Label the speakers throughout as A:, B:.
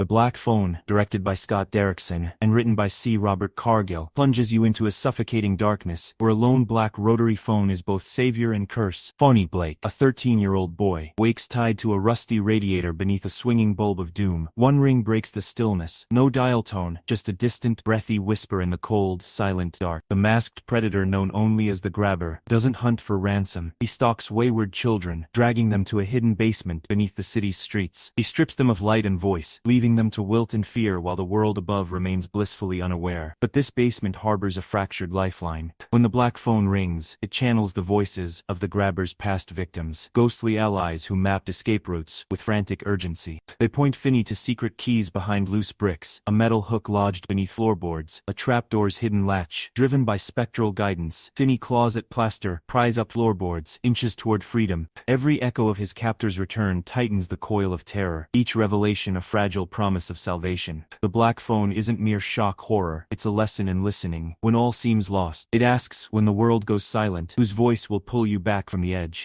A: The Black Phone, directed by Scott Derrickson and written by C. Robert Cargill, plunges you into a suffocating darkness where a lone black rotary phone is both savior and curse. Phony Blake, a 13-year-old boy, wakes tied to a rusty radiator beneath a swinging bulb of doom. One ring breaks the stillness. No dial tone, just a distant, breathy whisper in the cold, silent dark. The masked predator known only as the Grabber doesn't hunt for ransom. He stalks wayward children, dragging them to a hidden basement beneath the city's streets. He strips them of light and voice, leaving them to wilt in fear while the world above remains blissfully unaware. But this basement harbors a fractured lifeline. When the Black Phone rings, it channels the voices of the Grabber's past victims, ghostly allies who mapped escape routes with frantic urgency. They point Finney to secret keys behind loose bricks, a metal hook lodged beneath floorboards, a trapdoor's hidden latch. Driven by spectral guidance, Finney claws at plaster, pries up floorboards, inches toward freedom. Every echo of his captor's return tightens the coil of terror, each revelation a fragile promise of salvation. The Black Phone isn't mere shock horror, it's a lesson in listening. When all seems lost, it asks, when the world goes silent, whose voice will pull you back from the edge?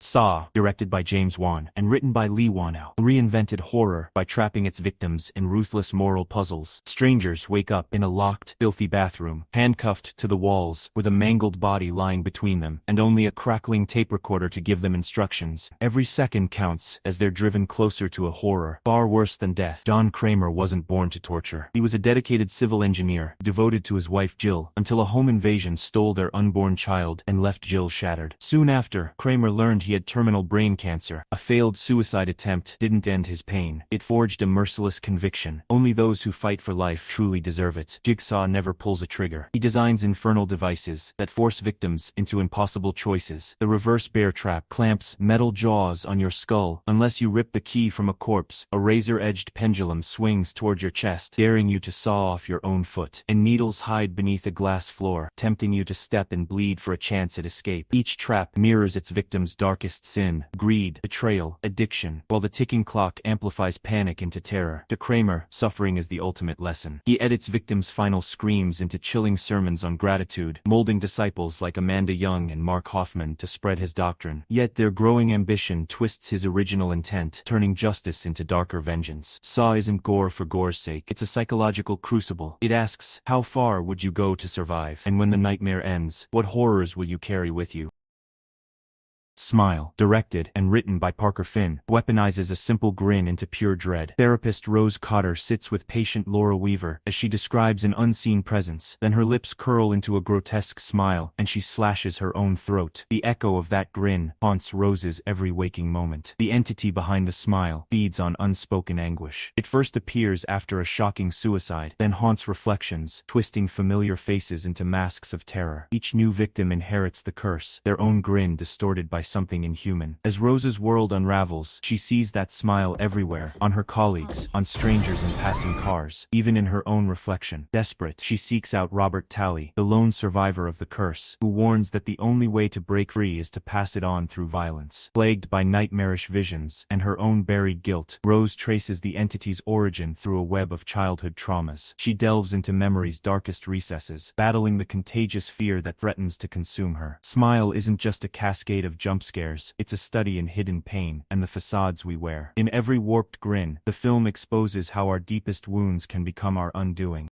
A: Saw, directed by James Wan and written by Lee Whannell, reinvented horror by trapping its victims in ruthless moral puzzles. Strangers wake up in a locked, filthy bathroom, handcuffed to the walls, with a mangled body lying between them, and only a crackling tape recorder to give them instructions. Every second counts as they're driven closer to a horror far worse than death. Don Kramer wasn't born to torture. He was a dedicated civil engineer, devoted to his wife Jill, until a home invasion stole their unborn child and left Jill shattered. Soon after, Kramer learned he had terminal brain cancer. A failed suicide attempt didn't end his pain. It forged a merciless conviction. Only those who fight for life truly deserve it. Jigsaw never pulls a trigger. He designs infernal devices that force victims into impossible choices. The reverse bear trap clamps metal jaws on your skull. Unless you rip the key from a corpse, a razor-edged pendulum swings toward your chest, daring you to saw off your own foot. And needles hide beneath a glass floor, tempting you to step and bleed for a chance at escape. Each trap mirrors its victim's darkest sin, greed, betrayal, addiction, while the ticking clock amplifies panic into terror. To Kramer, suffering is the ultimate lesson. He edits victims' final screams into chilling sermons on gratitude, molding disciples like Amanda Young and Mark Hoffman to spread his doctrine. Yet their growing ambition twists his original intent, turning justice into darker vengeance. Saw isn't gore for gore's sake. It's a psychological crucible. It asks, how far would you go to survive? And when the nightmare ends, what horrors will you carry with you? Smile, directed and written by Parker Finn, weaponizes a simple grin into pure dread. Therapist Rose Cotter sits with patient Laura Weaver as she describes an unseen presence. Then her lips curl into a grotesque smile, and she slashes her own throat. The echo of that grin haunts Rose's every waking moment. The entity behind the smile feeds on unspoken anguish. It first appears after a shocking suicide, then haunts reflections, twisting familiar faces into masks of terror. Each new victim inherits the curse, their own grin distorted by something inhuman. As Rose's world unravels, she sees that smile everywhere, on her colleagues, on strangers in passing cars, even in her own reflection. Desperate, she seeks out Robert Talley, the lone survivor of the curse, who warns that the only way to break free is to pass it on through violence. Plagued by nightmarish visions and her own buried guilt, Rose traces the entity's origin through a web of childhood traumas. She delves into memory's darkest recesses, battling the contagious fear that threatens to consume her. Smile isn't just a cascade of jump scares, it's a study in hidden pain and the facades we wear. In every warped grin, the film exposes how our deepest wounds can become our undoing.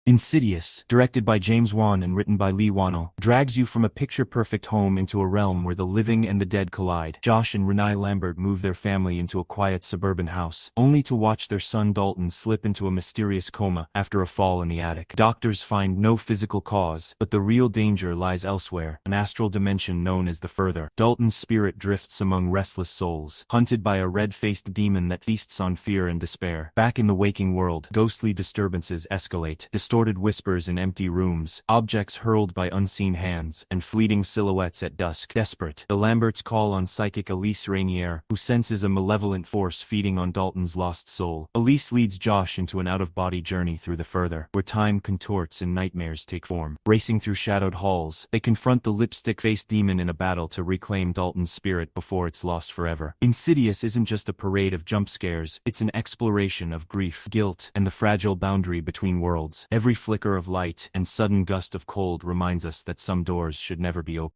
A: Insidious, directed by James Wan and written by Lee Whannell, drags you from a picture-perfect home into a realm where the living and the dead collide. Josh and Renee Lambert move their family into a quiet suburban house, only to watch their son Dalton slip into a mysterious coma after a fall in the attic. Doctors find no physical cause, but the real danger lies elsewhere, an astral dimension known as the Further. Dalton's spirit drifts among restless souls, hunted by a red-faced demon that feasts on fear and despair. Back in the waking world, ghostly disturbances escalate, distorted whispers in empty rooms, objects hurled by unseen hands, and fleeting silhouettes at dusk. Desperate, the Lamberts call on psychic Elise Rainier, who senses a malevolent force feeding on Dalton's lost soul. Elise leads Josh into an out-of-body journey through the Further, where time contorts and nightmares take form. Racing through shadowed halls, they confront the lipstick-faced demon in a battle to reclaim Dalton's spirit before it's lost forever. Insidious isn't just a parade of jump scares, it's an exploration of grief, guilt, and the fragile boundary between worlds. Every flicker of light and sudden gust of cold reminds us that some doors should never be opened.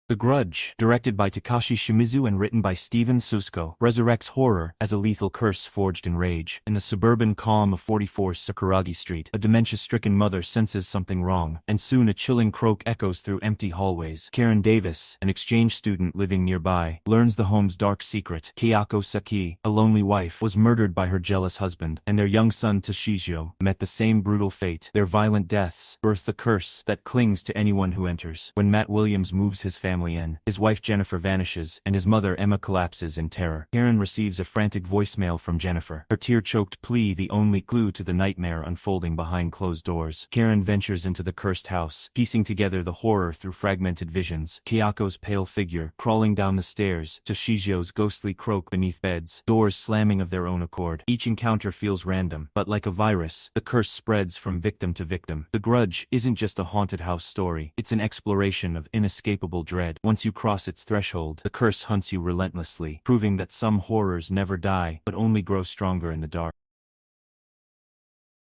A: The Grudge, directed by Takashi Shimizu and written by Steven Susko, resurrects horror as a lethal curse forged in rage. In the suburban calm of 44 Sakuragi Street, a dementia-stricken mother senses something wrong, and soon a chilling croak echoes through empty hallways. Karen Davis, an exchange student living nearby, learns the home's dark secret. Kayako Saki, a lonely wife, was murdered by her jealous husband, and their young son Toshizo met the same brutal fate. Their violent deaths birth the curse that clings to anyone who enters. When Matt Williams moves his family in, his wife Jennifer vanishes, and his mother Emma collapses in terror. Karen receives a frantic voicemail from Jennifer, her tear-choked plea the only clue to the nightmare unfolding behind closed doors. Karen ventures into the cursed house, piecing together the horror through fragmented visions. Kayako's pale figure crawling down the stairs, Toshizo's ghostly croak beneath beds, doors slamming of their own accord. Each encounter feels random, but like a virus, the curse spreads from victim to victim. The Grudge isn't just a haunted house story, it's an exploration of inescapable dread. Once you cross its threshold, the curse hunts you relentlessly, proving that some horrors never die, but only grow stronger in the dark.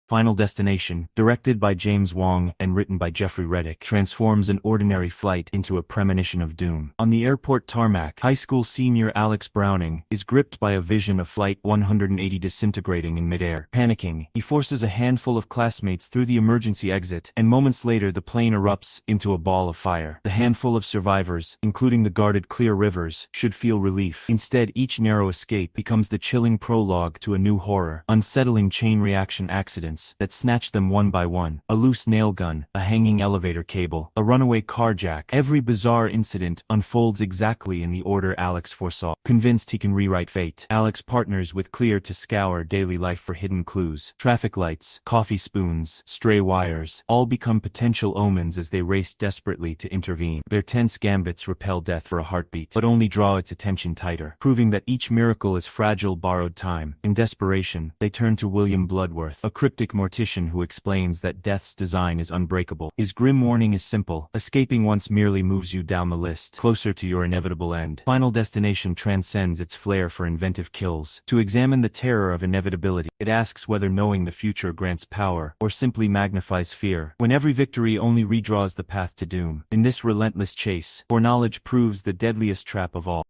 A: Final Destination, directed by James Wong and written by Jeffrey Reddick, transforms an ordinary flight into a premonition of doom. On the airport tarmac, high school senior Alex Browning is gripped by a vision of Flight 180 disintegrating in midair. Panicking, he forces a handful of classmates through the emergency exit, and moments later the plane erupts into a ball of fire. The handful of survivors, including the guarded Clear Rivers, should feel relief. Instead, each narrow escape becomes the chilling prologue to a new horror, unsettling chain reaction accidents that snatch them one by one. A loose nail gun, a hanging elevator cable, a runaway carjack. Every bizarre incident unfolds exactly in the order Alex foresaw. Convinced he can rewrite fate, Alex partners with Clear to scour daily life for hidden clues. Traffic lights, coffee spoons, stray wires, all become potential omens as they race desperately to intervene. Their tense gambits repel death for a heartbeat, but only draw its attention tighter, proving that each miracle is fragile borrowed time. In desperation, they turn to William Bloodworth, a cryptic mortician who explains that death's design is unbreakable. His grim warning is simple: escaping once merely moves you down the list, closer to your inevitable end. Final Destination transcends its flair for inventive kills. To examine the terror of inevitability, it asks whether knowing the future grants power, or simply magnifies fear, when every victory only redraws the path to doom. In this relentless chase, foreknowledge proves the deadliest trap of all.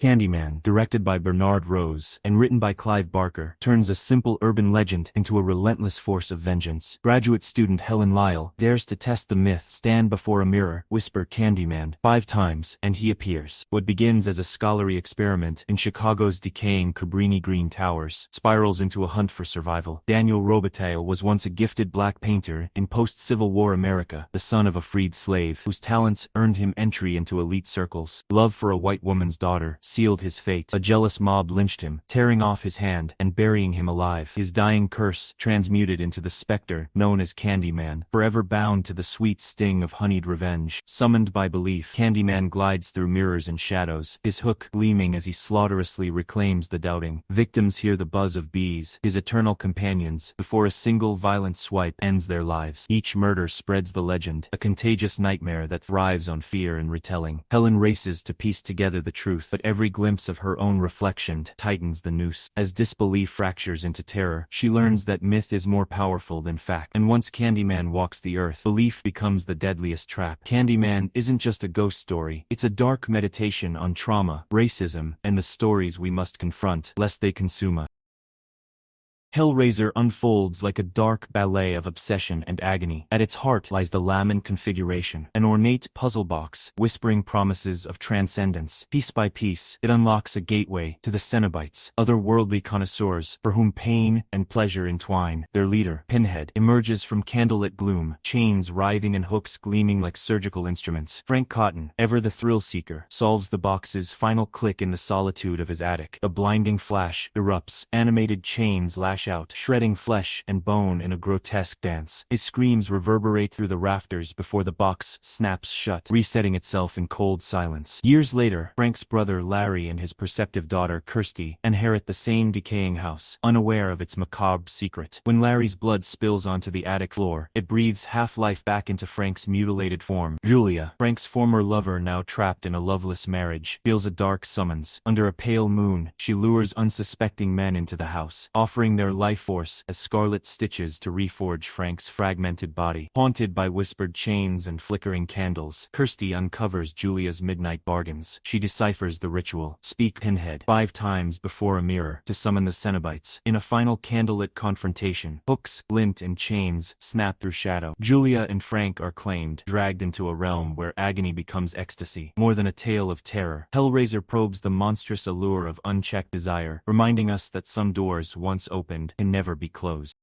A: Candyman, directed by Bernard Rose and written by Clive Barker, turns a simple urban legend into a relentless force of vengeance. Graduate student Helen Lyle dares to test the myth. Stand before a mirror, whisper Candyman 5 times, and he appears. What begins as a scholarly experiment in Chicago's decaying Cabrini Green towers spirals into a hunt for survival. Daniel Robitaille was once a gifted black painter in post-Civil War America, the son of a freed slave whose talents earned him entry into elite circles. Love for a white woman's daughter sealed his fate. A jealous mob lynched him, tearing off his hand and burying him alive. His dying curse transmuted into the specter known as Candyman, forever bound to the sweet sting of honeyed revenge. Summoned by belief, Candyman glides through mirrors and shadows, his hook gleaming as he slaughterously reclaims the doubting. Victims hear the buzz of bees, his eternal companions, before a single violent swipe ends their lives. Each murder spreads the legend, a contagious nightmare that thrives on fear and retelling. Helen races to piece together the truth, but every glimpse of her own reflection tightens the noose. As disbelief fractures into terror, she learns that myth is more powerful than fact. And once Candyman walks the earth, belief becomes the deadliest trap. Candyman isn't just a ghost story, it's a dark meditation on trauma, racism, and the stories we must confront, lest they consume us. Hellraiser unfolds like a dark ballet of obsession and agony. At its heart lies the Laman configuration, an ornate puzzle box, whispering promises of transcendence. Piece by piece, it unlocks a gateway to the Cenobites, otherworldly connoisseurs for whom pain and pleasure entwine. Their leader, Pinhead, emerges from candlelit gloom, chains writhing and hooks gleaming like surgical instruments. Frank Cotton, ever the thrill-seeker, solves the box's final click in the solitude of his attic. A blinding flash erupts, animated chains lash out, shredding flesh and bone in a grotesque dance. His screams reverberate through the rafters before the box snaps shut, resetting itself in cold silence. Years later, Frank's brother Larry and his perceptive daughter Kirsty inherit the same decaying house, unaware of its macabre secret. When Larry's blood spills onto the attic floor, it breathes half-life back into Frank's mutilated form. Julia, Frank's former lover now trapped in a loveless marriage, feels a dark summons. Under a pale moon, she lures unsuspecting men into the house, offering their her life force as Scarlet stitches to reforge Frank's fragmented body. Haunted by whispered chains and flickering candles, Kirsty uncovers Julia's midnight bargains. She deciphers the ritual, speak Pinhead 5 times before a mirror to summon the Cenobites. In a final candlelit confrontation, hooks, lint and chains snap through shadow. Julia and Frank are claimed, dragged into a realm where agony becomes ecstasy. More than a tale of terror, Hellraiser probes the monstrous allure of unchecked desire, reminding us that some doors once opened can never be closed.